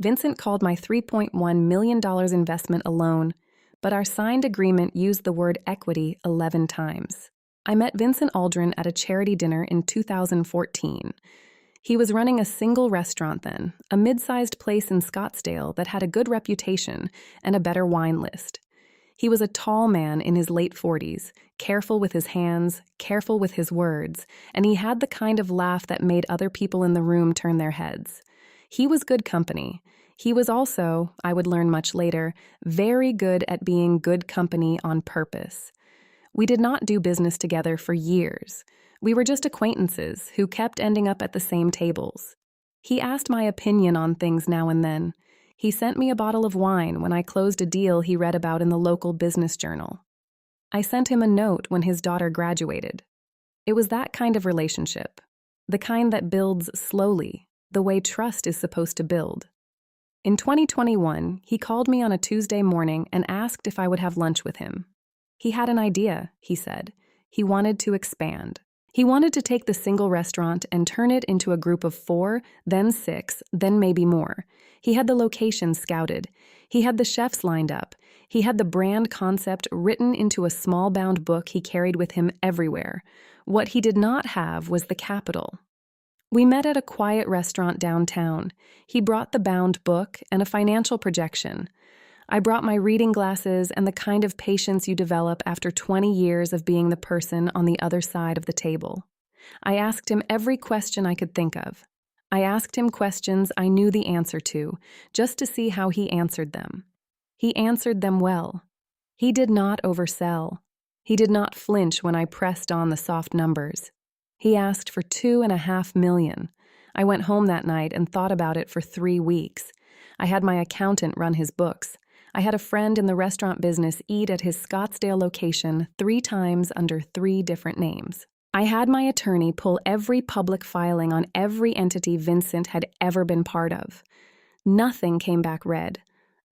Vincent called my $3.1 million investment a loan, but our signed agreement used the word equity 11 times. I met Vincent Aldrin at a charity dinner in 2014. He was running a single restaurant then, a mid-sized place in Scottsdale that had a good reputation and a better wine list. He was a tall man in his late 40s, careful with his hands, careful with his words, and he had the kind of laugh that made other people in the room turn their heads. He was good company. He was also, I would learn much later, very good at being good company on purpose. We did not do business together for years. We were just acquaintances who kept ending up at the same tables. He asked my opinion on things now and then. He sent me a bottle of wine when I closed a deal he read about in the local business journal. I sent him a note when his daughter graduated. It was that kind of relationship, the kind that builds slowly, the way trust is supposed to build. In 2021, he called me on a Tuesday morning and asked if I would have lunch with him. He had an idea, he said. He wanted to expand. He wanted to take the single restaurant and turn it into a group of 4, then 6, then maybe more. He had the location scouted. He had the chefs lined up. He had the brand concept written into a small-bound book he carried with him everywhere. What he did not have was the capital. We met at a quiet restaurant downtown. He brought the bound book and a financial projection. I brought my reading glasses and the kind of patience you develop after 20 years of being the person on the other side of the table. I asked him every question I could think of. I asked him questions I knew the answer to, just to see how he answered them. He answered them well. He did not oversell. He did not flinch when I pressed on the soft numbers. He asked for $2.5 million. I went home that night and thought about it for 3 weeks. I had my accountant run his books. I had a friend in the restaurant business eat at his Scottsdale location 3 times under 3 different names. I had my attorney pull every public filing on every entity Vincent had ever been part of. Nothing came back red.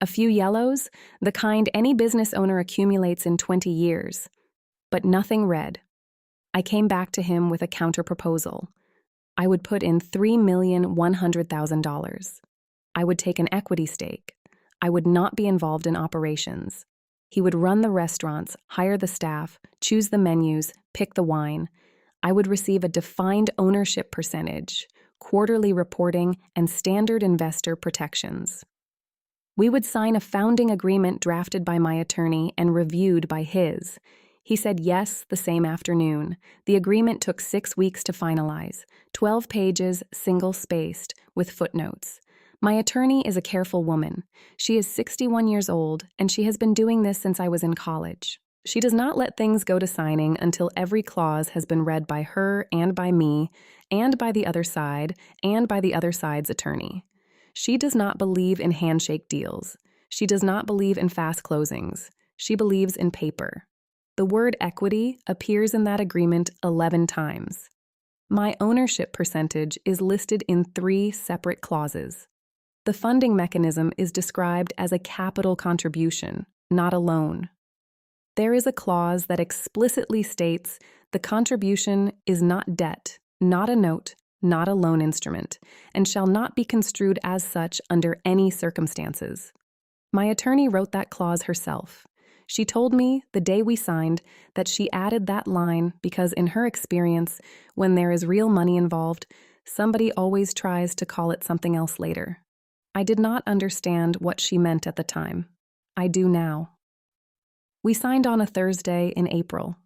A few yellows, the kind any business owner accumulates in 20 years. But nothing red. I came back to him with a counterproposal. I would put in $3,100,000. I would take an equity stake. I would not be involved in operations. He would run the restaurants, hire the staff, choose the menus, pick the wine. I would receive a defined ownership percentage, quarterly reporting, and standard investor protections. We would sign a founding agreement drafted by my attorney and reviewed by his. He said yes the same afternoon. The agreement took 6 weeks to finalize, 12 pages, single-spaced, with footnotes. My attorney is a careful woman. She is 61 years old, and she has been doing this since I was in college. She does not let things go to signing until every clause has been read by her and by me, and by the other side, and by the other side's attorney. She does not believe in handshake deals. She does not believe in fast closings. She believes in paper. The word equity appears in that agreement 11 times. My ownership percentage is listed in 3 separate clauses. The funding mechanism is described as a capital contribution, not a loan. There is a clause that explicitly states the contribution is not debt, not a note, not a loan instrument, and shall not be construed as such under any circumstances. My attorney wrote that clause herself. She told me the day we signed that she added that line because in her experience, when there is real money involved, somebody always tries to call it something else later. I did not understand what she meant at the time. I do now. We signed on a Thursday in April.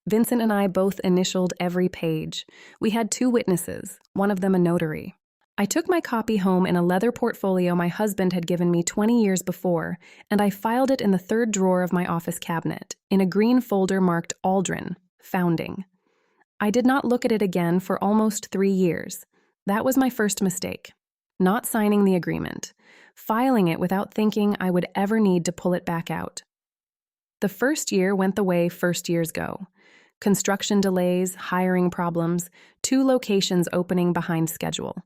Vincent and I both initialed every page. We had 2 witnesses, one of them a notary. I took my copy home in a leather portfolio my husband had given me 20 years before, and I filed it in the 3rd drawer of my office cabinet, in a green folder marked Aldrin, Founding. I did not look at it again for almost 3 years. That was my first mistake. Not signing the agreement, filing it without thinking I would ever need to pull it back out. The first year went the way first years go. Construction delays, hiring problems, 2 locations opening behind schedule.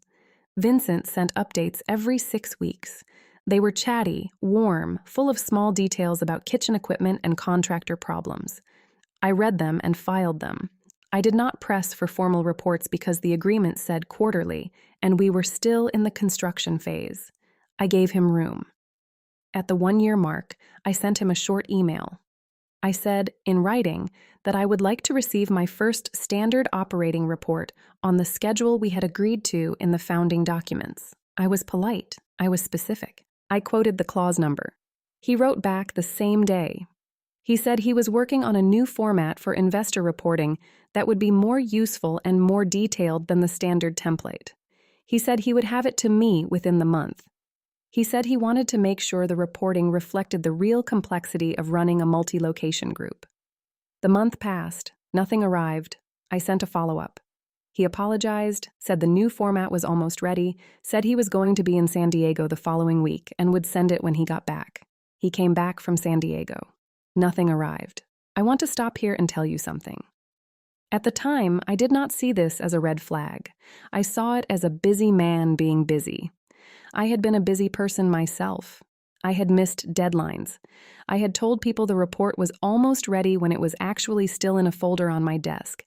Vincent sent updates every 6 weeks. They were chatty, warm, full of small details about kitchen equipment and contractor problems. I read them and filed them. I did not press for formal reports because the agreement said quarterly, and we were still in the construction phase. I gave him room. At the 1-year mark, I sent him a short email. I said, in writing, that I would like to receive my first standard operating report on the schedule we had agreed to in the founding documents. I was polite. I was specific. I quoted the clause number. He wrote back the same day. He said he was working on a new format for investor reporting that would be more useful and more detailed than the standard template. He said he would have it to me within the month. He said he wanted to make sure the reporting reflected the real complexity of running a multi-location group. The month passed. Nothing arrived. I sent a follow-up. He apologized, said the new format was almost ready, said he was going to be in San Diego the following week and would send it when he got back. He came back from San Diego. Nothing arrived. I want to stop here and tell you something. At the time, I did not see this as a red flag. I saw it as a busy man being busy. I had been a busy person myself. I had missed deadlines. I had told people the report was almost ready when it was actually still in a folder on my desk.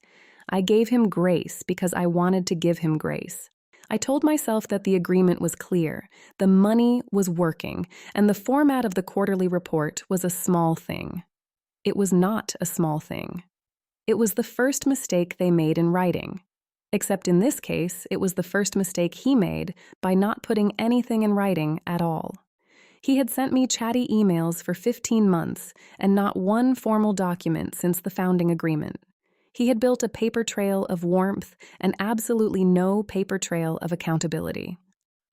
I gave him grace because I wanted to give him grace. I told myself that the agreement was clear, the money was working, and the format of the quarterly report was a small thing. It was not a small thing. It was the first mistake they made in writing. Except in this case, it was the first mistake he made by not putting anything in writing at all. He had sent me chatty emails for 15 months and not one formal document since the founding agreement. He had built a paper trail of warmth and absolutely no paper trail of accountability.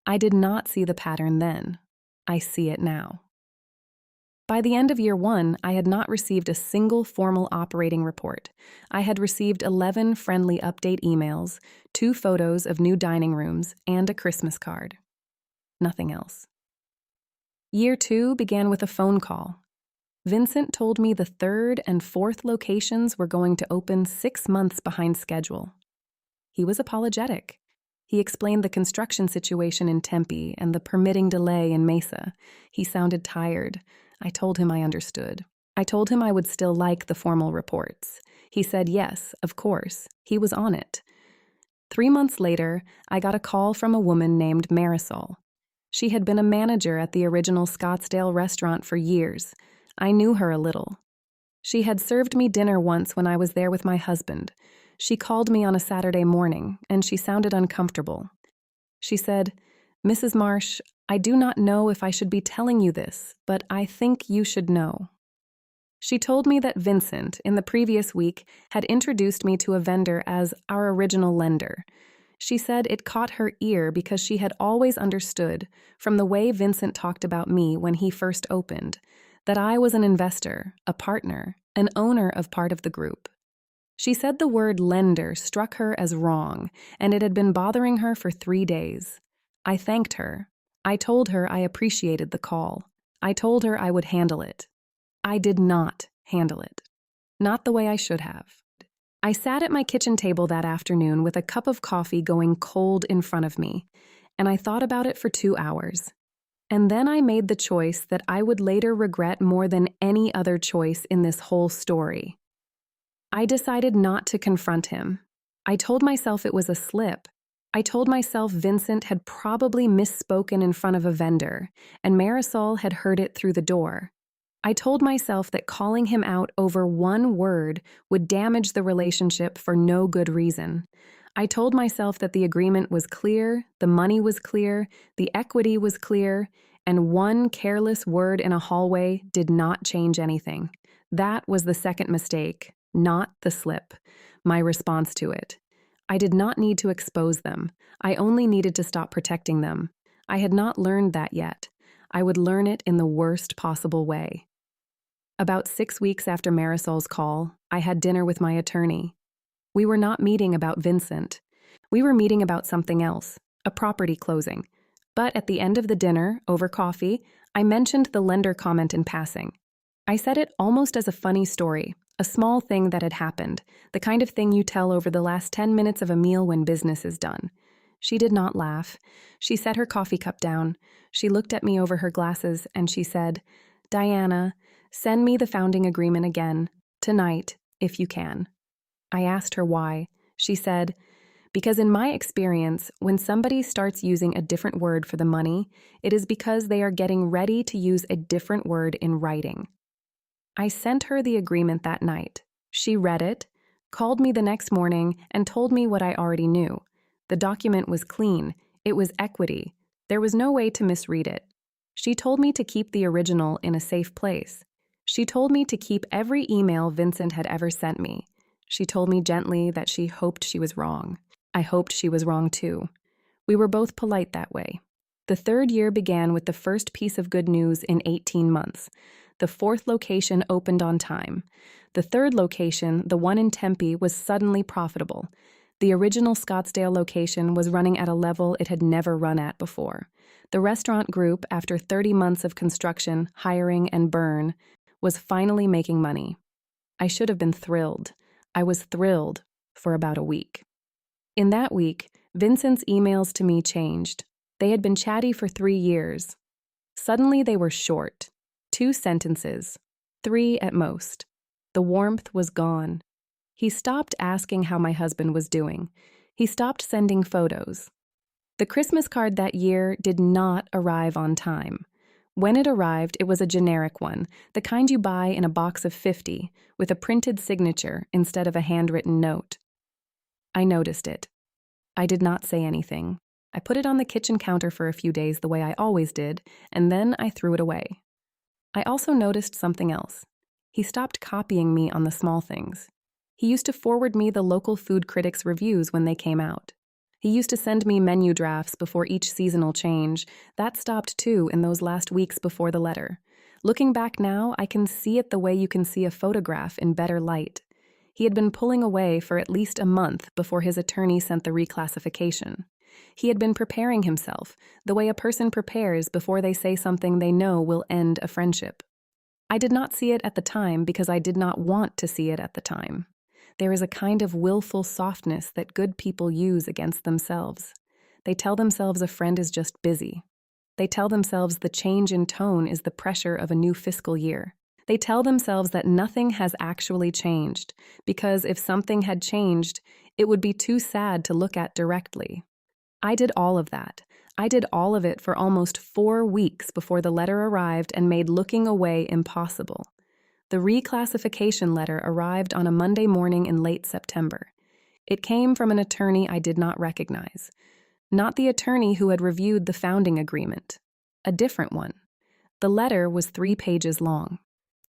I did not see the pattern then. I see it now. By the end of year 1, I had not received a single formal operating report. I had received 11 friendly update emails, 2 photos of new dining rooms, and a Christmas card. Nothing else. Year 2 began with a phone call. Vincent told me the 3rd and 4th locations were going to open 6 months behind schedule. He was apologetic. He explained the construction situation in Tempe and the permitting delay in Mesa. He sounded tired. I told him I understood. I told him I would still like the formal reports. He said yes, of course. He was on it. 3 months later, I got a call from a woman named Marisol. She had been a manager at the original Scottsdale restaurant for years. I knew her a little. She had served me dinner once when I was there with my husband. She called me on a Saturday morning, and she sounded uncomfortable. She said, "Mrs. Marsh, I do not know if I should be telling you this, but I think you should know." She told me that Vincent, in the previous week, had introduced me to a vendor as our original lender. She said it caught her ear because she had always understood, from the way Vincent talked about me when he first opened, that I was an investor, a partner, an owner of part of the group. She said the word lender struck her as wrong, and it had been bothering her for 3 days. I thanked her. I told her I appreciated the call. I told her I would handle it. I did not handle it. Not the way I should have. I sat at my kitchen table that afternoon with a cup of coffee going cold in front of me, and I thought about it for 2 hours. And then I made the choice that I would later regret more than any other choice in this whole story. I decided not to confront him. I told myself it was a slip. I told myself Vincent had probably misspoken in front of a vendor, and Marisol had heard it through the door. I told myself that calling him out over one word would damage the relationship for no good reason. I told myself that the agreement was clear, the money was clear, the equity was clear, and one careless word in a hallway did not change anything. That was the second mistake, not the slip, my response to it. I did not need to expose them. I only needed to stop protecting them. I had not learned that yet. I would learn it in the worst possible way. About 6 weeks after Marisol's call, I had dinner with my attorney. We were not meeting about Vincent. We were meeting about something else, a property closing. But at the end of the dinner, over coffee, I mentioned the lender comment in passing. I said it almost as a funny story, a small thing that had happened, the kind of thing you tell over the last 10 minutes of a meal when business is done. She did not laugh. She set her coffee cup down. She looked at me over her glasses and she said, "Diana, send me the founding agreement again, tonight, if you can." I asked her why. She said, Because in my experience, when somebody starts using a different word for the money, it is because they are getting ready to use a different word in writing. I sent her the agreement that night. She read it, called me the next morning, and told me what I already knew. The document was clean. It was equity. There was no way to misread it. She told me to keep the original in a safe place. She told me to keep every email Vincent had ever sent me. She told me gently that she hoped she was wrong. I hoped she was wrong too. We were both polite that way. The third year began with the first piece of good news in 18 months. The fourth location opened on time. The third location, the one in Tempe, was suddenly profitable. The original Scottsdale location was running at a level it had never run at before. The restaurant group, after 30 months of construction, hiring, and burn, was finally making money. I should have been thrilled. I was thrilled for about a week. In that week, Vincent's emails to me changed. They had been chatty for 3 years. Suddenly they were short. 2 sentences. 3 at most. The warmth was gone. He stopped asking how my husband was doing. He stopped sending photos. The Christmas card that year did not arrive on time. When it arrived, it was a generic one, the kind you buy in a box of 50, with a printed signature instead of a handwritten note. I noticed it. I did not say anything. I put it on the kitchen counter for a few days the way I always did, and then I threw it away. I also noticed something else. He stopped copying me on the small things. He used to forward me the local food critics' reviews when they came out. He used to send me menu drafts before each seasonal change. That stopped too in those last weeks before the letter. Looking back now, I can see it the way you can see a photograph in better light. He had been pulling away for at least a month before his attorney sent the reclassification. He had been preparing himself, the way a person prepares before they say something they know will end a friendship. I did not see it at the time because I did not want to see it at the time. There is a kind of willful softness that good people use against themselves. They tell themselves a friend is just busy. They tell themselves the change in tone is the pressure of a new fiscal year. They tell themselves that nothing has actually changed, because if something had changed, it would be too sad to look at directly. I did all of that. I did all of it for almost 4 weeks before the letter arrived and made looking away impossible. The reclassification letter arrived on a Monday morning in late September. It came from an attorney I did not recognize. Not the attorney who had reviewed the founding agreement. A different one. The letter was 3 pages long.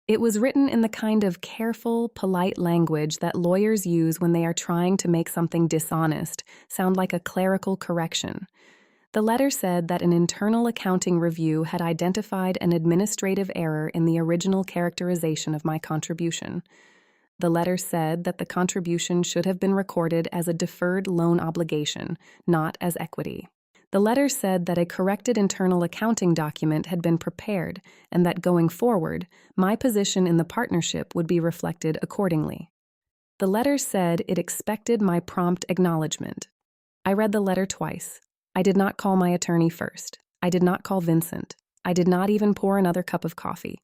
It was written in the kind of careful, polite language that lawyers use when they are trying to make something dishonest sound like a clerical correction. The letter said that an internal accounting review had identified an administrative error in the original characterization of my contribution. The letter said that the contribution should have been recorded as a deferred loan obligation, not as equity. The letter said that a corrected internal accounting document had been prepared and that going forward, my position in the partnership would be reflected accordingly. The letter said it expected my prompt acknowledgement. I read the letter twice. I did not call my attorney first. I did not call Vincent. I did not even pour another cup of coffee.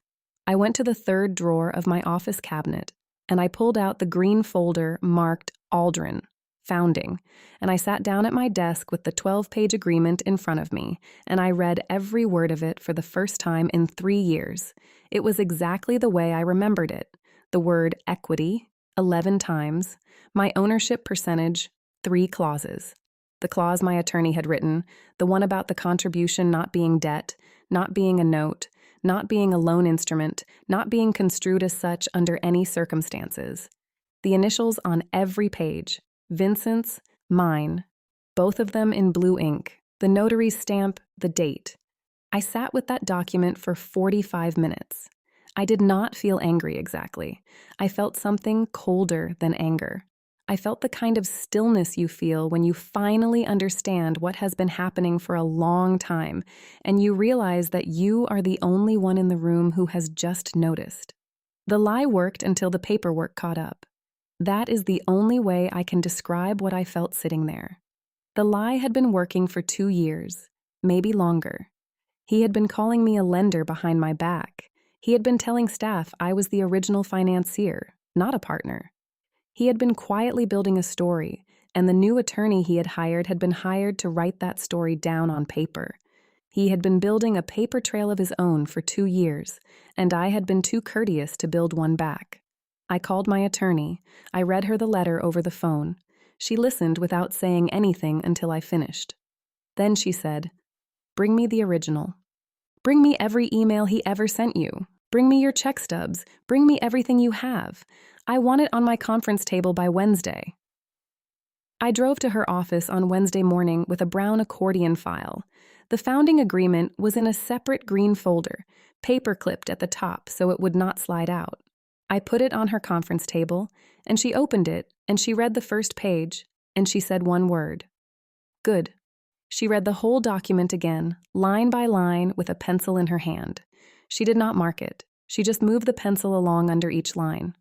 I went to the 3rd drawer of my office cabinet, and I pulled out the green folder marked Aldrin, Founding, and I sat down at my desk with the 12-page agreement in front of me, and I read every word of it for the first time in 3 years. It was exactly the way I remembered it. The word equity, 11 times, my ownership percentage, 3 clauses. The clause my attorney had written, the one about the contribution not being debt, not being a note, not being a loan instrument, not being construed as such under any circumstances. The initials on every page, Vincent's, mine, both of them in blue ink, the notary's stamp, the date. I sat with that document for 45 minutes. I did not feel angry exactly. I felt something colder than anger. I felt the kind of stillness you feel when you finally understand what has been happening for a long time, and you realize that you are the only one in the room who has just noticed. The lie worked until the paperwork caught up. That is the only way I can describe what I felt sitting there. The lie had been working for 2 years, maybe longer. He had been calling me a lender behind my back. He had been telling staff I was the original financier, not a partner. He had been quietly building a story, and the new attorney he had been hired to write that story down on paper. He had been building a paper trail of his own for 2 years, and I had been too courteous to build one back. I called my attorney. I read her the letter over the phone. She listened without saying anything until I finished. Then she said, "Bring me the original. Bring me every email he ever sent you. Bring me your check stubs. Bring me everything you have. I want it on my conference table by Wednesday." I drove to her office on Wednesday morning with a brown accordion file. The founding agreement was in a separate green folder, paper-clipped at the top so it would not slide out. I put it on her conference table, and she opened it, and she read the first page, and she said one word. "Good." She read the whole document again, line by line, with a pencil in her hand. She did not mark it. She just moved the pencil along under each line.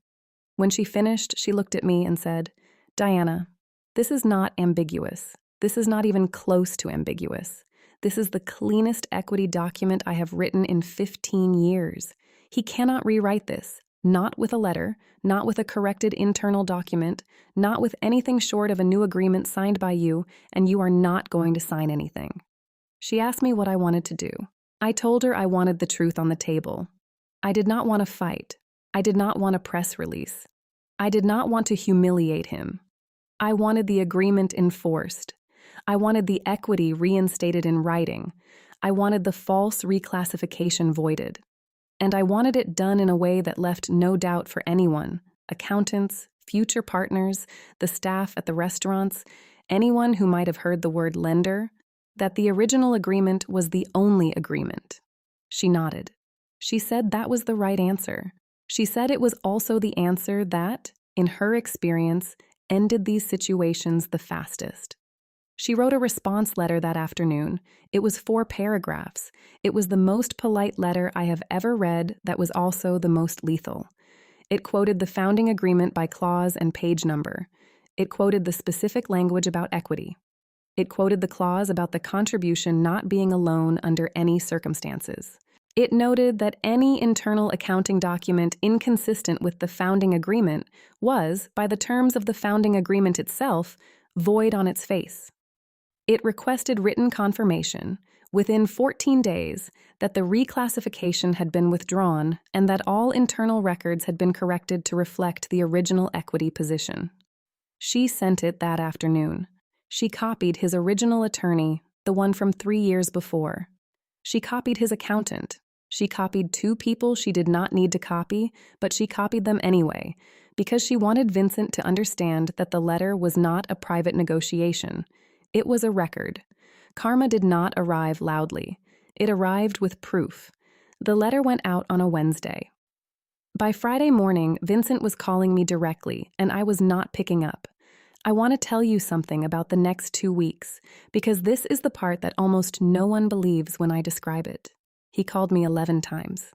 When she finished, she looked at me and said, "Diana, this is not ambiguous. This is not even close to ambiguous. This is the cleanest equity document I have written in 15 years. He cannot rewrite this, not with a letter, not with a corrected internal document, not with anything short of a new agreement signed by you, and you are not going to sign anything." She asked me what I wanted to do. I told her I wanted the truth on the table. I did not want to fight. I did not want a press release. I did not want to humiliate him. I wanted the agreement enforced. I wanted the equity reinstated in writing. I wanted the false reclassification voided. And I wanted it done in a way that left no doubt for anyone, accountants, future partners, the staff at the restaurants, anyone who might have heard the word lender, that the original agreement was the only agreement. She nodded. She said that was the right answer. She said it was also the answer that, in her experience, ended these situations the fastest. She wrote a response letter that afternoon. It was 4 paragraphs. It was the most polite letter I have ever read that was also the most lethal. It quoted the founding agreement by clause and page number. It quoted the specific language about equity. It quoted the clause about the contribution not being a loan under any circumstances. It noted that any internal accounting document inconsistent with the founding agreement was, by the terms of the founding agreement itself, void on its face. It requested written confirmation, within 14 days, that the reclassification had been withdrawn and that all internal records had been corrected to reflect the original equity position. She sent it that afternoon. She copied his original attorney, the one from 3 years before. She copied his accountant. She copied 2 people she did not need to copy, but she copied them anyway, because she wanted Vincent to understand that the letter was not a private negotiation. It was a record. Karma did not arrive loudly. It arrived with proof. The letter went out on a Wednesday. By Friday morning, Vincent was calling me directly, and I was not picking up. I want to tell you something about the next 2 weeks, because this is the part that almost no one believes when I describe it. He called me 11 times.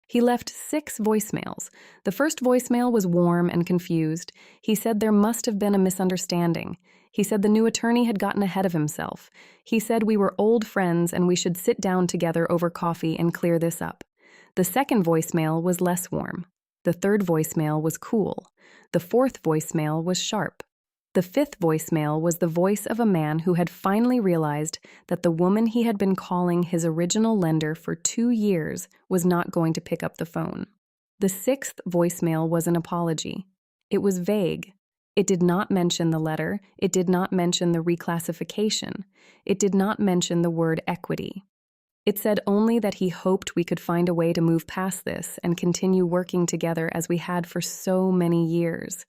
He left 6 voicemails. The first voicemail was warm and confused. He said there must have been a misunderstanding. He said the new attorney had gotten ahead of himself. He said we were old friends and we should sit down together over coffee and clear this up. The second voicemail was less warm. The third voicemail was cool. The fourth voicemail was sharp. The fifth voicemail was the voice of a man who had finally realized that the woman he had been calling his original lender for 2 years was not going to pick up the phone. The sixth voicemail was an apology. It was vague. It did not mention the letter. It did not mention the reclassification. It did not mention the word equity. It said only that he hoped we could find a way to move past this and continue working together as we had for so many years.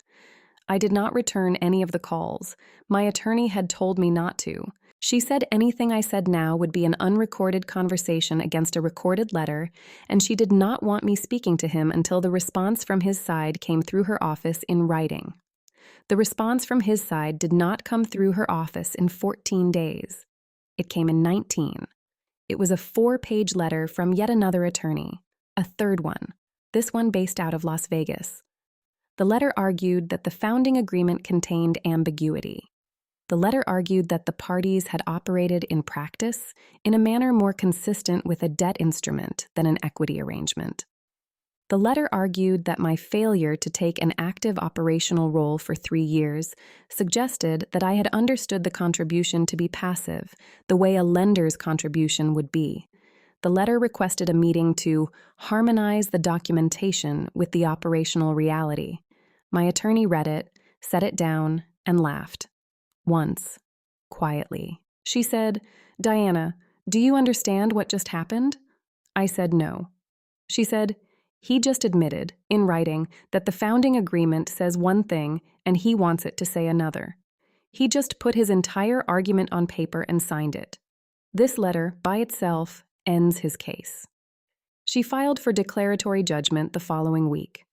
I did not return any of the calls. My attorney had told me not to. She said anything I said now would be an unrecorded conversation against a recorded letter, and she did not want me speaking to him until the response from his side came through her office in writing. The response from his side did not come through her office in 14 days. It came in 19. It was a 4-page letter from yet another attorney, a third one, this one based out of Las Vegas. The letter argued that the founding agreement contained ambiguity. The letter argued that the parties had operated in practice in a manner more consistent with a debt instrument than an equity arrangement. The letter argued that my failure to take an active operational role for 3 years suggested that I had understood the contribution to be passive, the way a lender's contribution would be. The letter requested a meeting to harmonize the documentation with the operational reality. My attorney read it, set it down, and laughed. Once, quietly. She said, "Diana, do you understand what just happened?" I said no. She said, "He just admitted, in writing, that the founding agreement says one thing and he wants it to say another. He just put his entire argument on paper and signed it. This letter, by itself, ends his case." She filed for declaratory judgment the following week.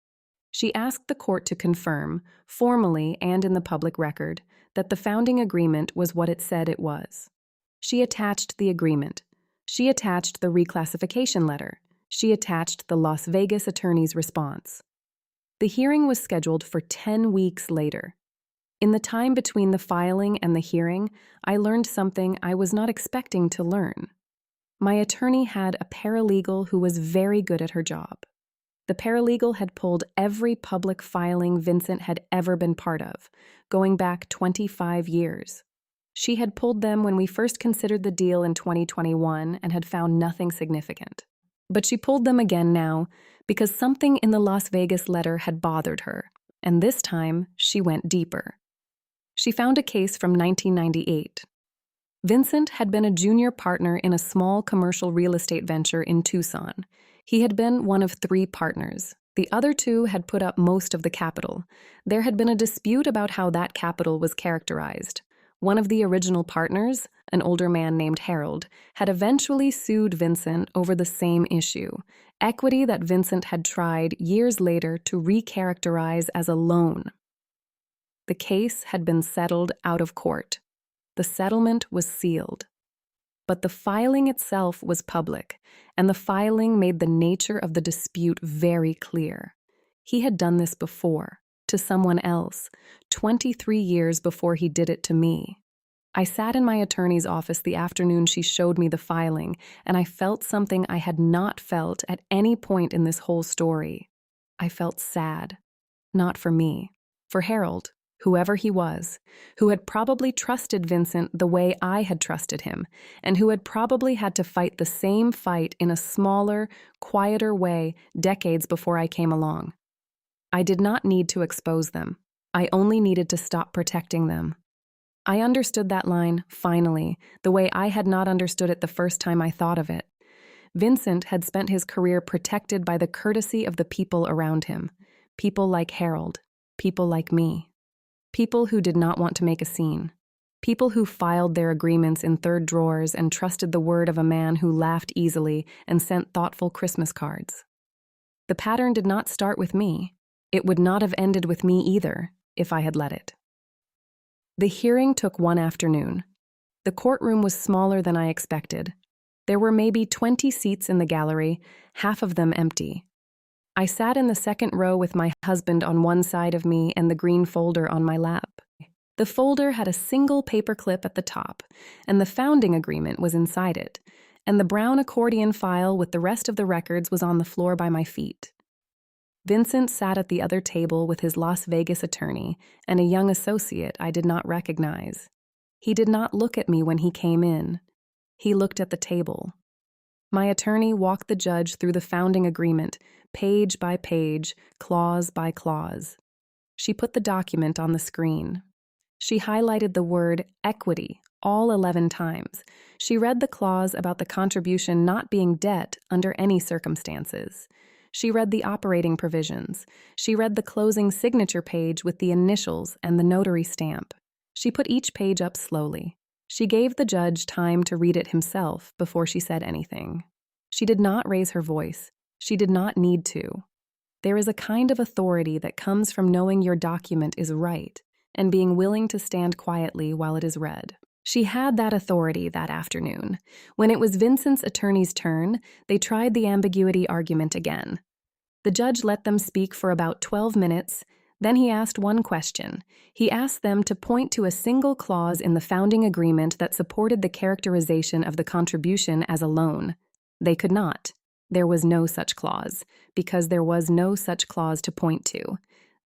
She asked the court to confirm, formally and in the public record, that the founding agreement was what it said it was. She attached the agreement. She attached the reclassification letter. She attached the Las Vegas attorney's response. The hearing was scheduled for 10 weeks later. In the time between the filing and the hearing, I learned something I was not expecting to learn. My attorney had a paralegal who was very good at her job. The paralegal had pulled every public filing Vincent had ever been part of, going back 25 years. She had pulled them when we first considered the deal in 2021 and had found nothing significant. But she pulled them again now because something in the Las Vegas letter had bothered her, and this time she went deeper. She found a case from 1998. Vincent had been a junior partner in a small commercial real estate venture in Tucson. He had been one of 3 partners. The other 2 had put up most of the capital. There had been a dispute about how that capital was characterized. One of the original partners, an older man named Harold, had eventually sued Vincent over the same issue, equity that Vincent had tried years later to recharacterize as a loan. The case had been settled out of court. The settlement was sealed. But the filing itself was public, and the filing made the nature of the dispute very clear. He had done this before, to someone else, 23 years before he did it to me. I sat in my attorney's office the afternoon she showed me the filing, and I felt something I had not felt at any point in this whole story. I felt sad. Not for me, for Harold. Whoever he was, who had probably trusted Vincent the way I had trusted him, and who had probably had to fight the same fight in a smaller, quieter way decades before I came along. I did not need to expose them. I only needed to stop protecting them. I understood that line, finally, the way I had not understood it the first time I thought of it. Vincent had spent his career protected by the courtesy of the people around him, people like Harold, people like me. People who did not want to make a scene. People who filed their agreements in third drawers and trusted the word of a man who laughed easily and sent thoughtful Christmas cards. The pattern did not start with me. It would not have ended with me either, if I had let it. The hearing took one afternoon. The courtroom was smaller than I expected. There were maybe 20 seats in the gallery, half of them empty. I sat in the second row with my husband on one side of me and the green folder on my lap. The folder had a single paper clip at the top, and the founding agreement was inside it, and the brown accordion file with the rest of the records was on the floor by my feet. Vincent sat at the other table with his Las Vegas attorney and a young associate I did not recognize. He did not look at me when he came in. He looked at the table. My attorney walked the judge through the founding agreement, page by page, clause by clause. She put the document on the screen. She highlighted the word equity all 11 times. She read the clause about the contribution not being debt under any circumstances. She read the operating provisions. She read the closing signature page with the initials and the notary stamp. She put each page up slowly. She gave the judge time to read it himself before she said anything. She did not raise her voice. She did not need to. There is a kind of authority that comes from knowing your document is right and being willing to stand quietly while it is read. She had that authority that afternoon. When it was Vincent's attorney's turn, they tried the ambiguity argument again. The judge let them speak for about 12 minutes. Then he asked one question. He asked them to point to a single clause in the founding agreement that supported the characterization of the contribution as a loan. They could not. There was no such clause, because there was no such clause to point to.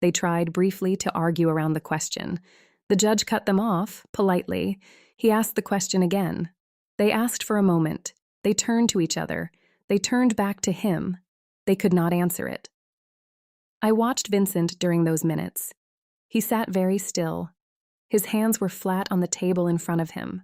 They tried briefly to argue around the question. The judge cut them off, politely. He asked the question again. They asked for a moment. They turned to each other. They turned back to him. They could not answer it. I watched Vincent during those minutes. He sat very still. His hands were flat on the table in front of him.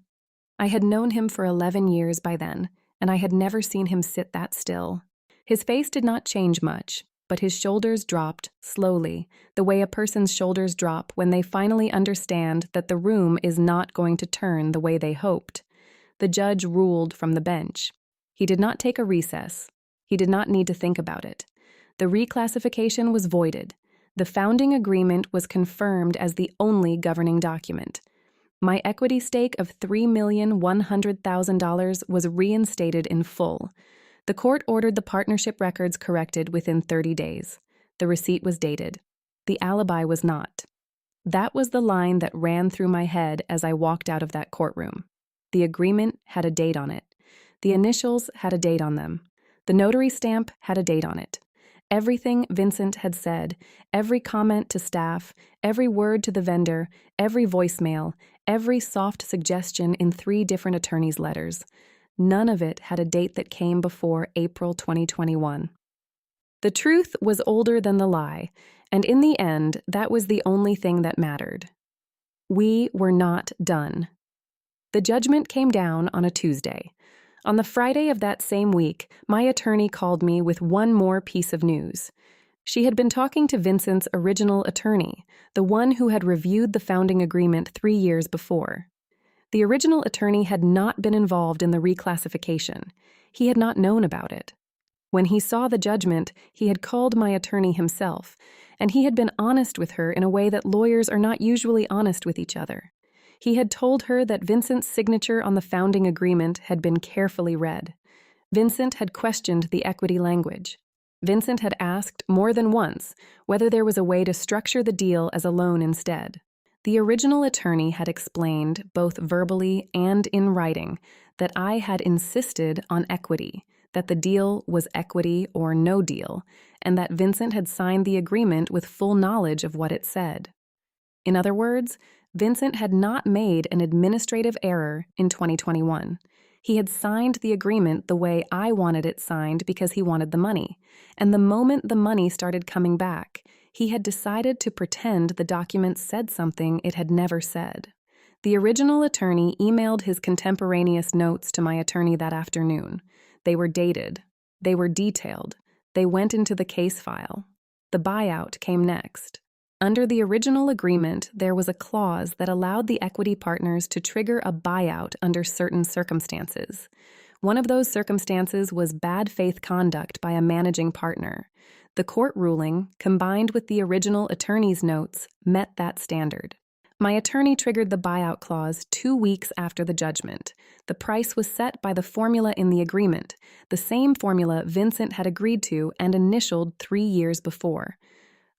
I had known him for 11 years by then, and I had never seen him sit that still. His face did not change much, but his shoulders dropped slowly, the way a person's shoulders drop when they finally understand that the room is not going to turn the way they hoped. The judge ruled from the bench. He did not take a recess. He did not need to think about it. The reclassification was voided. The founding agreement was confirmed as the only governing document. My equity stake of $3,100,000 was reinstated in full. The court ordered the partnership records corrected within 30 days. The receipt was dated. The alibi was not. That was the line that ran through my head as I walked out of that courtroom. The agreement had a date on it. The initials had a date on them. The notary stamp had a date on it. Everything Vincent had said, every comment to staff, every word to the vendor, every voicemail, every soft suggestion in 3 different attorneys' letters, none of it had a date that came before April 2021. The truth was older than the lie, and in the end, that was the only thing that mattered. We were not done. The judgment came down on a Tuesday. On the Friday of that same week, my attorney called me with one more piece of news. She had been talking to Vincent's original attorney, the one who had reviewed the founding agreement 3 years before. The original attorney had not been involved in the reclassification. He had not known about it. When he saw the judgment, he had called my attorney himself, and he had been honest with her in a way that lawyers are not usually honest with each other. He had told her that Vincent's signature on the founding agreement had been carefully read. Vincent had questioned the equity language. Vincent had asked more than once whether there was a way to structure the deal as a loan instead. The original attorney had explained, both verbally and in writing, that I had insisted on equity, that the deal was equity or no deal, and that Vincent had signed the agreement with full knowledge of what it said. In other words, Vincent had not made an administrative error in 2021. He had signed the agreement the way I wanted it signed because he wanted the money. And the moment the money started coming back, he had decided to pretend the document said something it had never said. The original attorney emailed his contemporaneous notes to my attorney that afternoon. They were dated. They were detailed. They went into the case file. The buyout came next. Under the original agreement, there was a clause that allowed the equity partners to trigger a buyout under certain circumstances. One of those circumstances was bad faith conduct by a managing partner. The court ruling, combined with the original attorney's notes, met that standard. My attorney triggered the buyout clause 2 weeks after the judgment. The price was set by the formula in the agreement, the same formula Vincent had agreed to and initialed 3 years before.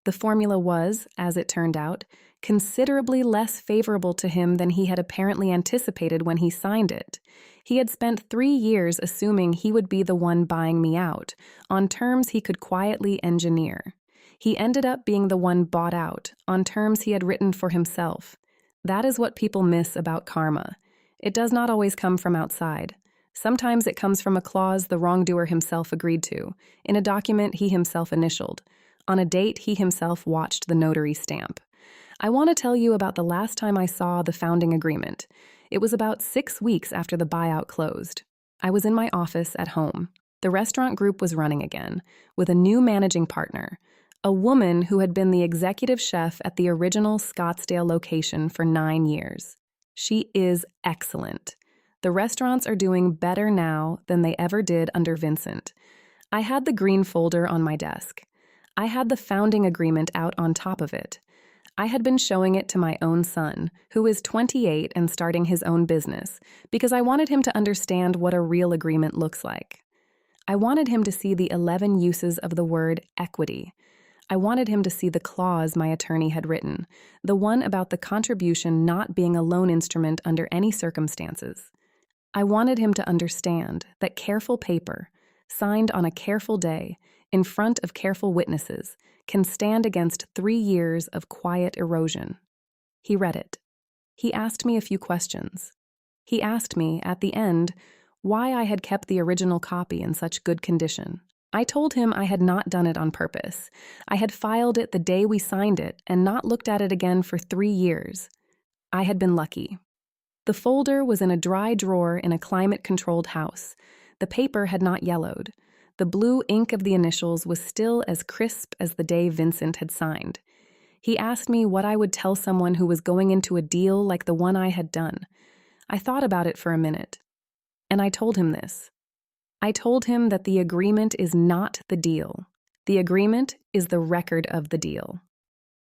The formula was, as it turned out, considerably less favorable to him than he had apparently anticipated when he signed it. He had spent 3 years assuming he would be the one buying me out, on terms he could quietly engineer. He ended up being the one bought out, on terms he had written for himself. That is what people miss about karma. It does not always come from outside. Sometimes it comes from a clause the wrongdoer himself agreed to, in a document he himself initialed. On a date he himself watched the notary stamp. I want to tell you about the last time I saw the founding agreement. It was about 6 weeks after the buyout closed. I was in my office at home. The restaurant group was running again, with a new managing partner, a woman who had been the executive chef at the original Scottsdale location for 9 years. She is excellent. The restaurants are doing better now than they ever did under Vincent. I had the green folder on my desk. I had the founding agreement out on top of it. I had been showing it to my own son, who is 28 and starting his own business, because I wanted him to understand what a real agreement looks like. I wanted him to see the 11 uses of the word equity. I wanted him to see the clause my attorney had written, the one about the contribution not being a loan instrument under any circumstances. I wanted him to understand that careful paper, signed on a careful day, in front of careful witnesses, can stand against 3 years of quiet erosion. He read it. He asked me a few questions. He asked me, at the end, why I had kept the original copy in such good condition. I told him I had not done it on purpose. I had filed it the day we signed it and not looked at it again for 3 years. I had been lucky. The folder was in a dry drawer in a climate-controlled house. The paper had not yellowed. The blue ink of the initials was still as crisp as the day Vincent had signed. He asked me what I would tell someone who was going into a deal like the one I had done. I thought about it for a minute, and I told him this. I told him that the agreement is not the deal. The agreement is the record of the deal.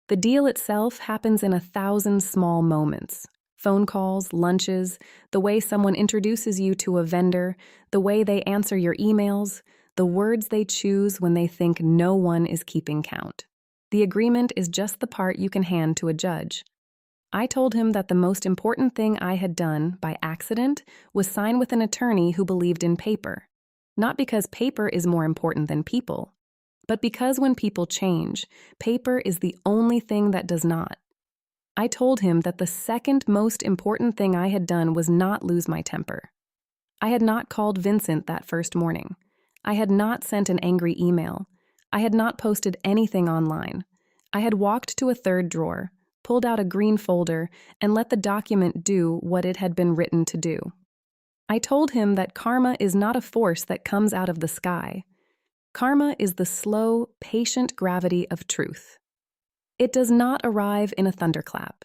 The deal itself happens in 1,000 small moments. Phone calls, lunches, the way someone introduces you to a vendor, the way they answer your emails, the words they choose when they think no one is keeping count. The agreement is just the part you can hand to a judge. I told him that the most important thing I had done, by accident, was sign with an attorney who believed in paper. Not because paper is more important than people, but because when people change, paper is the only thing that does not. I told him that the second most important thing I had done was not lose my temper. I had not called Vincent that first morning. I had not sent an angry email. I had not posted anything online. I had walked to a third drawer, pulled out a green folder, and let the document do what it had been written to do. I told him that karma is not a force that comes out of the sky. Karma is the slow, patient gravity of truth. It does not arrive in a thunderclap.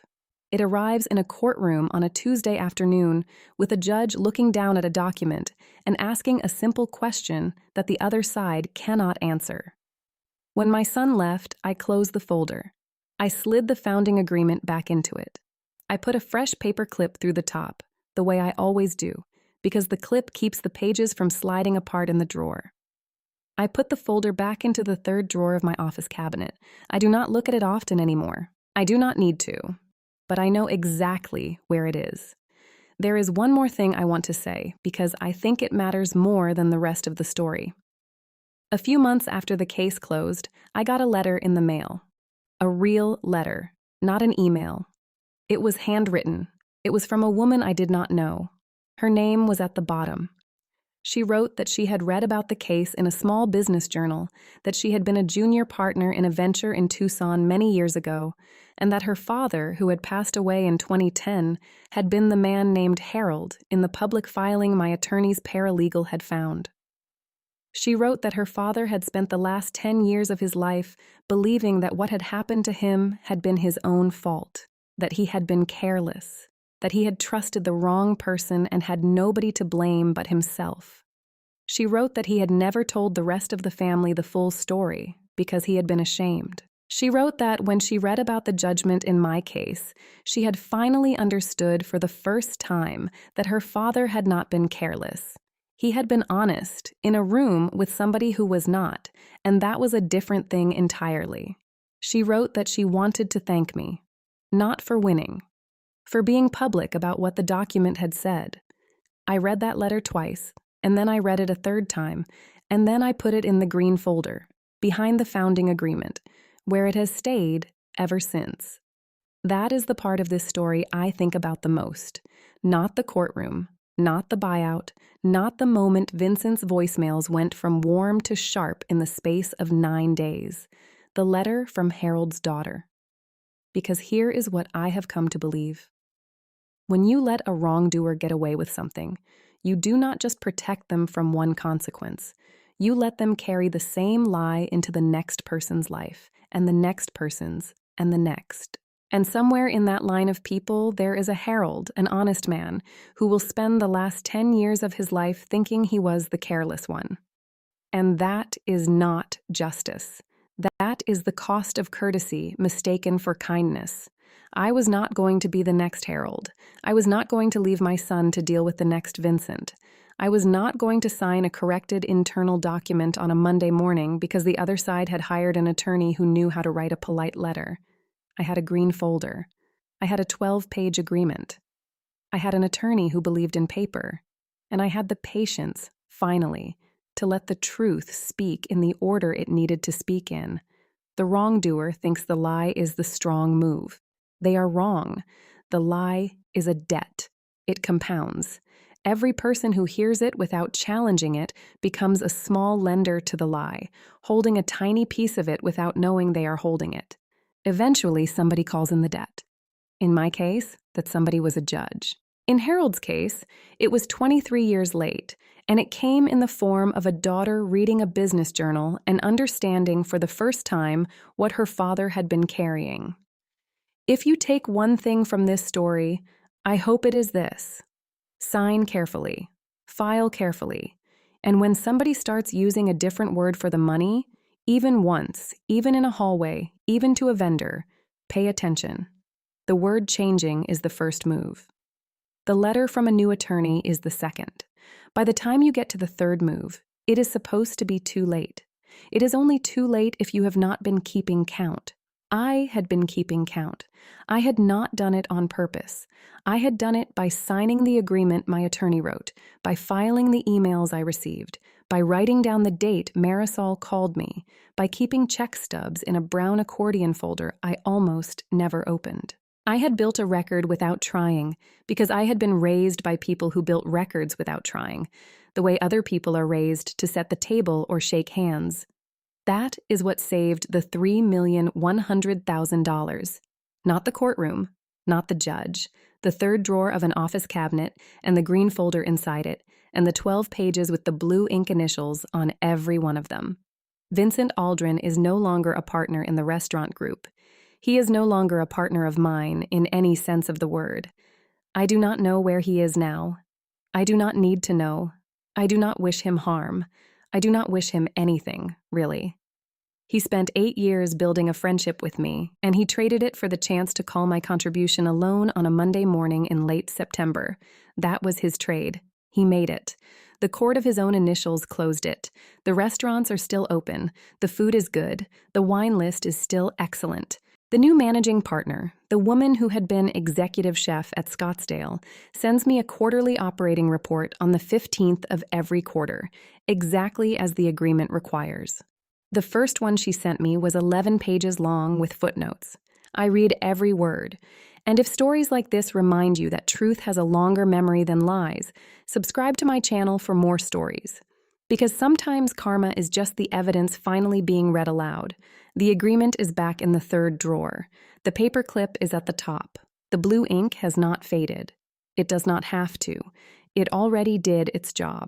It arrives in a courtroom on a Tuesday afternoon with a judge looking down at a document and asking a simple question that the other side cannot answer. When my son left, I closed the folder. I slid the founding agreement back into it. I put a fresh paper clip through the top, the way I always do, because the clip keeps the pages from sliding apart in the drawer. I put the folder back into the third drawer of my office cabinet. I do not look at it often anymore. I do not need to, but I know exactly where it is. There is one more thing I want to say, because I think it matters more than the rest of the story. A few months after the case closed, I got a letter in the mail. A real letter, not an email. It was handwritten. It was from a woman I did not know. Her name was at the bottom. She wrote that she had read about the case in a small business journal, that she had been a junior partner in a venture in Tucson many years ago, and that her father, who had passed away in 2010, had been the man named Harold in the public filing my attorney's paralegal had found. She wrote that her father had spent the last 10 years of his life believing that what had happened to him had been his own fault, that he had been careless, that he had trusted the wrong person and had nobody to blame but himself. She wrote that he had never told the rest of the family the full story because he had been ashamed. She wrote that when she read about the judgment in my case, she had finally understood for the first time that her father had not been careless. He had been honest, in a room with somebody who was not, and that was a different thing entirely. She wrote that she wanted to thank me, not for winning, for being public about what the document had said. I read that letter twice, and then I read it a third time, and then I put it in the green folder, behind the founding agreement, where it has stayed ever since. That is the part of this story I think about the most, not the courtroom, not the buyout, not the moment Vincent's voicemails went from warm to sharp in the space of 9 days, the letter from Harold's daughter. Because here is what I have come to believe. When you let a wrongdoer get away with something, you do not just protect them from one consequence. You let them carry the same lie into the next person's life, and the next person's, and the next. And somewhere in that line of people, there is a Harold, an honest man, who will spend the last 10 years of his life thinking he was the careless one. And that is not justice. That is the cost of courtesy mistaken for kindness. I was not going to be the next Harold. I was not going to leave my son to deal with the next Vincent. I was not going to sign a corrected internal document on a Monday morning because the other side had hired an attorney who knew how to write a polite letter. I had a green folder. I had a 12-page agreement. I had an attorney who believed in paper. And I had the patience, finally, to let the truth speak in the order it needed to speak in. The wrongdoer thinks the lie is the strong move. They are wrong. The lie is a debt. It compounds. Every person who hears it without challenging it becomes a small lender to the lie, holding a tiny piece of it without knowing they are holding it. Eventually, somebody calls in the debt. In my case, that somebody was a judge. In Harold's case, it was 23 years late, and it came in the form of a daughter reading a business journal and understanding for the first time what her father had been carrying. If you take one thing from this story, I hope it is this: sign carefully, file carefully, and when somebody starts using a different word for the money, even once, even in a hallway, even to a vendor, pay attention. The word changing is the first move. The letter from a new attorney is the second. By the time you get to the third move, it is supposed to be too late. It is only too late if you have not been keeping count. I had been keeping count. I had not done it on purpose. I had done it by signing the agreement my attorney wrote, by filing the emails I received, by writing down the date Marisol called me, by keeping check stubs in a brown accordion folder I almost never opened. I had built a record without trying because I had been raised by people who built records without trying, the way other people are raised to set the table or shake hands. That is what saved the $3,100,000. Not the courtroom, not the judge, the third drawer of an office cabinet and the green folder inside it, and the 12 pages with the blue ink initials on every one of them. Vincent Aldrin is no longer a partner in the restaurant group. He is no longer a partner of mine in any sense of the word. I do not know where he is now. I do not need to know. I do not wish him harm. I do not wish him anything, really. He spent 8 years building a friendship with me, and he traded it for the chance to call my contribution alone on a Monday morning in late September. That was his trade. He made it. The court of his own initials closed it. The restaurants are still open. The food is good. The wine list is still excellent. The new managing partner, the woman who had been executive chef at Scottsdale, sends me a quarterly operating report on the 15th of every quarter, exactly as the agreement requires. The first one she sent me was 11 pages long with footnotes. I read every word. And if stories like this remind you that truth has a longer memory than lies, subscribe to my channel for more stories. Because sometimes karma is just the evidence finally being read aloud. The agreement is back in the third drawer. The paper clip is at the top. The blue ink has not faded. It does not have to. It already did its job.